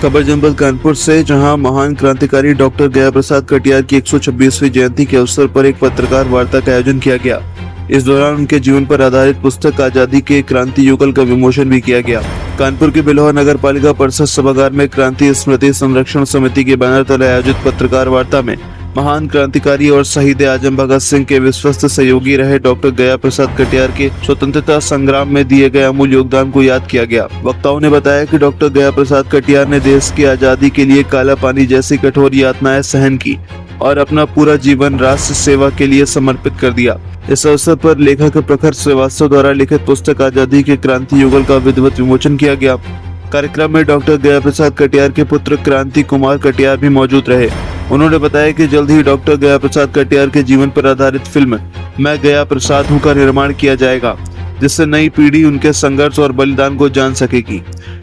खबर जनपद कानपुर से, जहां महान क्रांतिकारी डॉक्टर गया प्रसाद कटियार की 126वीं जयंती के अवसर पर एक पत्रकार वार्ता का आयोजन किया गया। इस दौरान उनके जीवन पर आधारित पुस्तक आजादी के क्रांति युगल का विमोचन भी किया गया। कानपुर के बिलोहा नगर पालिका परिषद सभागार में क्रांति स्मृति संरक्षण समिति के बैनर तले आयोजित पत्रकार वार्ता में महान क्रांतिकारी और शहीद आजम भगत सिंह के विश्वस्त सहयोगी रहे डॉक्टर गया प्रसाद कटियार के स्वतंत्रता संग्राम में दिए गए अमूल्य योगदान को याद किया गया। वक्ताओं ने बताया कि डॉक्टर गया प्रसाद कटियार ने देश की आजादी के लिए काला पानी जैसी कठोर यातनाएं सहन की और अपना पूरा जीवन राष्ट्र सेवा के लिए समर्पित कर दिया। इस अवसर पर लेखक प्रखर श्रीवास्तव द्वारा लिखित पुस्तक आजादी के क्रांति युगल का विधिवत विमोचन किया गया। कार्यक्रम में डॉक्टर गया प्रसाद कटियार के पुत्र क्रांति कुमार कटियार भी मौजूद रहे। उन्होंने बताया कि जल्द ही डॉक्टर गया प्रसाद कटियार के जीवन पर आधारित फिल्म मैं गया प्रसाद हूं का निर्माण किया जाएगा, जिससे नई पीढ़ी उनके संघर्ष और बलिदान को जान सकेगी।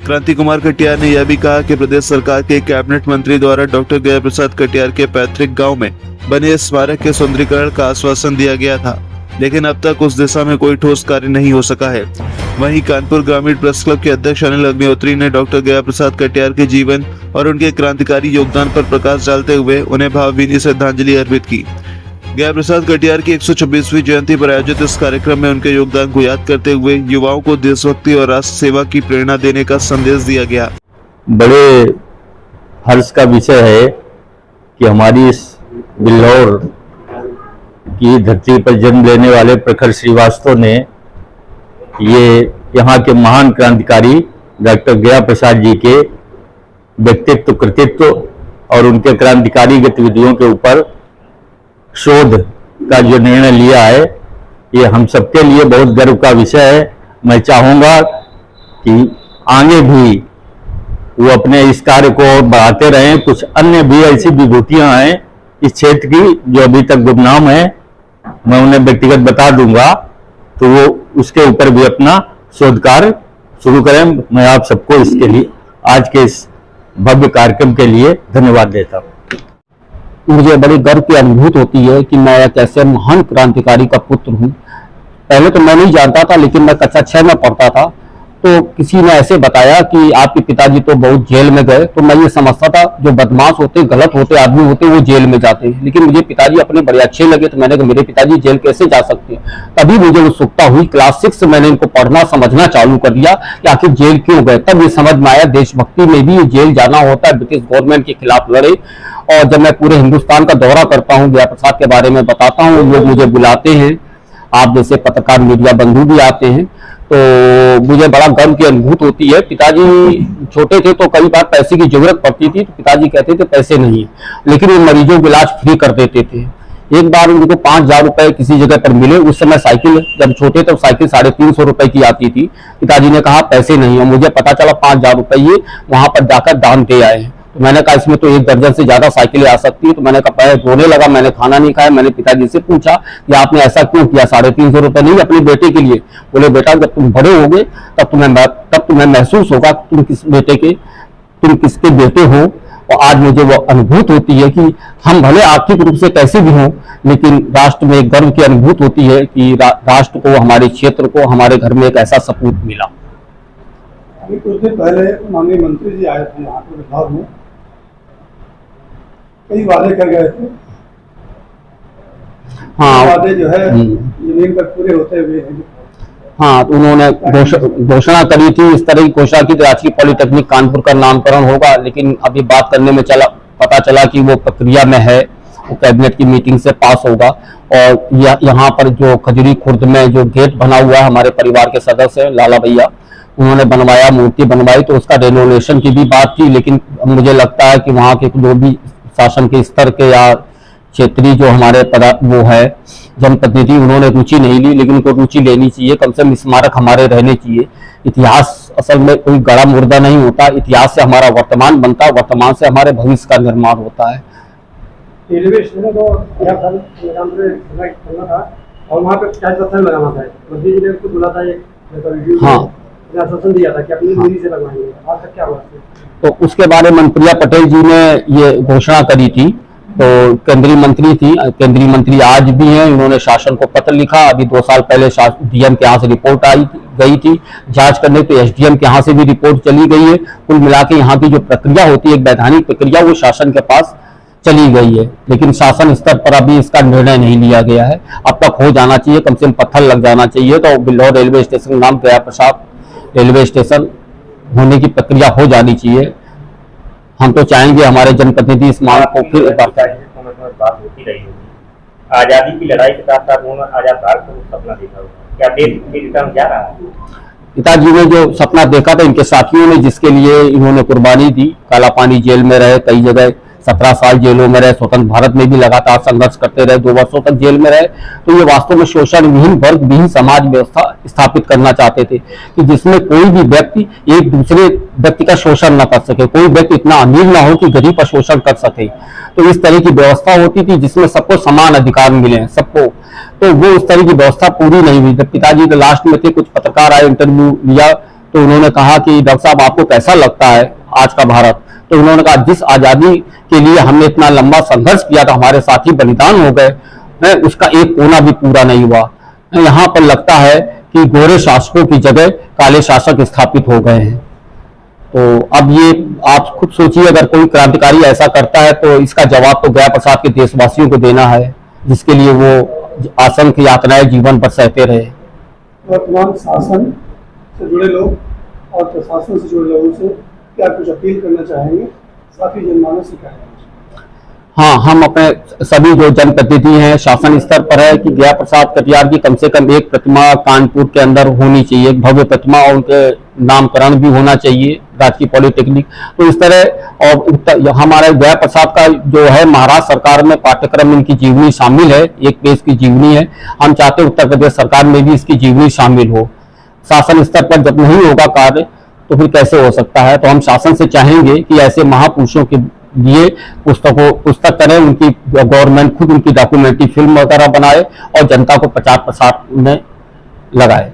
क्रांति कुमार कटियार ने यह भी कहा कि प्रदेश सरकार के कैबिनेट मंत्री द्वारा डॉक्टर गया प्रसाद कटियार के पैतृक गांव में बने स्मारक के सौंदर्यीकरण का आश्वासन दिया गया था, लेकिन अब तक उस दिशा में कोई ठोस कार्य नहीं हो सका है। वहीं कानपुर ग्रामीण प्रेस क्लब के अध्यक्ष अनिल अग्निहोत्री ने डॉक्टर गया प्रसाद कटियार के जीवन और उनके क्रांतिकारी योगदान पर प्रकाश डालते हुए उन्हें भावभीनी श्रद्धांजलि अर्पित की। गया प्रसाद कटियार की 126वीं जयंती पर आयोजित इस कार्यक्रम में उनके योगदान को याद करते हुए युवाओं को देशभक्ति और राष्ट्र सेवा की प्रेरणा देने का संदेश दिया गया। बड़े हर्ष का विषय है कि हमारी इस बिल्लौर की धरती पर जन्म लेने वाले प्रखर श्रीवास्तव ने ये यहाँ के महान क्रांतिकारी डॉक्टर गया प्रसाद जी के व्यक्तित्व, कृतित्व और उनके क्रांतिकारी गतिविधियों के ऊपर शोध का जो निर्णय लिया है, ये हम सबके लिए बहुत गर्व का विषय है। मैं चाहूँगा कि आगे भी वो अपने इस कार्य को बढ़ाते रहें। कुछ अन्य भी ऐसी विभूतियाँ हैं इस क्षेत्र की जो अभी तक गुमनाम है, मैं उन्हें व्यक्तिगत बता दूंगा, तो वो उसके ऊपर भी अपना शोध कार्य शुरू करें। मैं आप सबको इसके लिए, आज के इस भव्य कार्यक्रम के लिए धन्यवाद देता हूँ। मुझे बड़ी गर्व की अनुभूति होती है कि मैं एक ऐसे महान क्रांतिकारी का पुत्र हूँ। पहले तो मैं नहीं जानता था, लेकिन मैं कक्षा 6 में पढ़ता था तो किसी ने ऐसे बताया कि आपके पिताजी तो बहुत जेल में गए। तो मैं ये समझता था जो बदमाश होते, गलत होते आदमी होते, वो जेल में जाते हैं, लेकिन मुझे पिताजी अपने बड़े अच्छे लगे। तो मैंने कहा मेरे पिताजी जेल कैसे जा सकते हैं। तभी मुझे उत्सुकता हुई। क्लास 6 से मैंने इनको पढ़ना समझना चालू कर दिया कि आखिर जेल क्यों गए। तब ये समझ में आया देशभक्ति में भी जेल जाना होता है। ब्रिटिश गवर्नमेंट के खिलाफ लड़े। और जब मैं पूरे हिंदुस्तान का दौरा करता हूँ, गया प्रसाद के बारे में बताता हूँ, लोग मुझे बुलाते हैं, आप जैसे पत्रकार मीडिया बंधु भी आते हैं, तो मुझे बड़ा गर्व की अनुभूति होती है। पिताजी छोटे थे तो कई बार पैसे की जरूरत पड़ती थी, तो पिताजी कहते थे पैसे नहीं है, लेकिन वो मरीजों का इलाज फ्री कर देते थे। एक बार उनको 5,000 रुपए किसी जगह पर मिले। उस समय साइकिल, जब छोटे तब साइकिल 350 रुपए की आती थी। पिताजी ने कहा पैसे नहीं है। मुझे पता चला 5,000 रुपए ये वहां पर जाकर दान दे आए हैं। तो मैंने कहा इसमें तो 1 दर्जन से ज्यादा साइकिलें आ सकती है। तो मैंने कहा पहले रोने लगा। मैंने खाना नहीं खाया। मैंने पिताजी से पूछा कि आपने ऐसा क्यों किया। 350 रुपए नहीं अपने बेटे के लिए। बोले बेटा जब तुम बड़े होगे तब तुम्हें महसूस होगा तुम किसके बेटे हो। और आज मुझे वो अनुभूति होती है कि हम भले आर्थिक रूप से कैसे भी हों, लेकिन राष्ट्र में एक गर्व की अनुभूति होती है कि राष्ट्र को, हमारे क्षेत्र को, हमारे घर में एक ऐसा सपूत मिला। कुछ दिन पहले माननीय मंत्री जी आए थे यहाँ पे विभाग में, कई वादे कर गए थे। हाँ, वादे जो है जमीन पर पूरे होते हुए हैं। हाँ, तो उन्होंने घोषणा करी थी, इस तरह की घोषणा की राजकीय पॉलिटेक्निक कानपुर का नामकरण होगा, लेकिन अभी बात करने में पता चला कि वो प्रक्रिया में है, वो कैबिनेट की मीटिंग से पास होगा। और यहाँ पर जो खजूरी खुर्द में जो गेट बना हुआ है, हमारे परिवार के सदस्य लाला भैया उन्होंने बनवाया, मूर्ति बनवाई, तो उसका रेनोवेशन की भी बात की। लेकिन मुझे लगता है कि वहाँ के जो भी शासन के स्तर के या क्षेत्रीय जो हमारे वो है जनप्रतिनिधि, उन्होंने रुचि नहीं ली, लेकिन उनको रुचि लेनी चाहिए। कम से कम स्मारक हमारे रहने चाहिए। इतिहास असल में कोई गड़ा मुर्दा नहीं होता। इतिहास से हमारा वर्तमान बनता है, वर्तमान से हमारे भविष्य का निर्माण होता है। रेलवे स्टेशन को करना था और वहाँ पे 50 पत्थर लगाना था। मंत्री जी ने उसको बोला था, हाँ, आश्वासन दिया था कि अपनी दूरी से लगवाएंगे। आज तक क्या हुआ? तो उसके बारे में प्रिया पटेल जी ने ये घोषणा करी थी तो केंद्रीय मंत्री आज भी हैं। इन्होंने शासन को पत्र लिखा। अभी 2 साल पहले डीएम के यहाँ से रिपोर्ट आई गई थी जांच करने, तो एसडीएम के यहाँ से भी रिपोर्ट चली गई है। कुल मिला के यहाँ की जो प्रक्रिया होती है, एक वैधानिक प्रक्रिया, वो शासन के पास चली गई है, लेकिन शासन स्तर पर अभी इसका निर्णय नहीं लिया गया है। अब तक हो जाना चाहिए, कम से कम पत्थर लग जाना चाहिए। तो बिल्हौर रेलवे स्टेशन का नाम गया प्रसाद रेलवे स्टेशन होने की प्रक्रिया हो जानी चाहिए। हम तो चाहेंगे हमारे जनप्रतिनिधि इस मांग को फिर बात होती रही होगी। आजादी की लड़ाई के साथ साथ उन्होंने आजाद भारत को सपना देखा होगा, क्या देश की दिशा में जा रहा है? पिताजी ने जो सपना देखा था, इनके साथियों ने जिसके लिए इन्होंने कुर्बानी दी, काला पानी जेल में रहे, कई जगह 17 साल जेलों में रहे, स्वतंत्र भारत में भी लगातार संघर्ष करते रहे, 2 वर्षों तक जेल में रहे। तो ये वास्तव में शोषण विहीन, वर्ग विहीन समाज व्यवस्था स्थापित करना चाहते थे कि जिसमें कोई भी व्यक्ति एक दूसरे व्यक्ति का शोषण न कर सके, कोई व्यक्ति इतना अमीर ना हो कि गरीब का शोषण कर सके। तो इस तरह की व्यवस्था होती थी जिसमें सबको समान अधिकार मिले, सबको। तो वो उस तरह की व्यवस्था पूरी नहीं हुई। जब पिताजी तो लास्ट में थे, कुछ पत्रकार आए, इंटरव्यू लिया, तो उन्होंने कहा कि डॉक्टर साहब आपको कैसा लगता है आज का भारत? तो उन्होंने कहा जिस आजादी के लिए हमने इतना लंबा संघर्ष किया था, हमारे साथी बलिदान हो गए, उसका एक कोना भी पूरा नहीं हुआ। यहाँ पर लगता है कि गोरे शासकों की जगह काले शासक स्थापित हो गए हैं। तो अब ये आप खुद सोचिए, अगर कोई क्रांतिकारी ऐसा करता है तो इसका जवाब तो गया प्रसाद के देशवासियों को देना है, जिसके लिए वो असंख्य यातनाएं जीवन पर सहते रहे। वर्तमान शासन से जुड़े लोग और प्रशासन से जुड़े लोगों से क्या कुछ अपील करना चाहेंगे, साथ ही जनमानस से क्या? हाँ, हम अपने सभी जो जनप्रतिनिधि हैं, शासन स्तर पर है कि गया प्रसाद कटियार की कम से कम एक प्रतिमा कानपुर के अंदर होनी चाहिए, एक भव्य प्रतिमा, और उनके नामकरण भी होना चाहिए राजकीय पॉलिटेक्निक। तो इस तरह, और हमारे गया प्रसाद का जो है महाराष्ट्र सरकार में पाठ्यक्रम इनकी जीवनी शामिल है, एक पेज की जीवनी है। हम चाहते हैं उत्तर प्रदेश सरकार में भी इसकी जीवनी शामिल हो। शासन स्तर पर जब नहीं होगा कार्य तो फिर कैसे हो सकता है? तो हम शासन से चाहेंगे कि ऐसे महापुरुषों के लिए पुस्तक करें, उनकी गवर्नमेंट खुद उनकी डॉक्यूमेंट्री फिल्म वगैरह बनाए और जनता को प्रचार प्रसार में लगाए।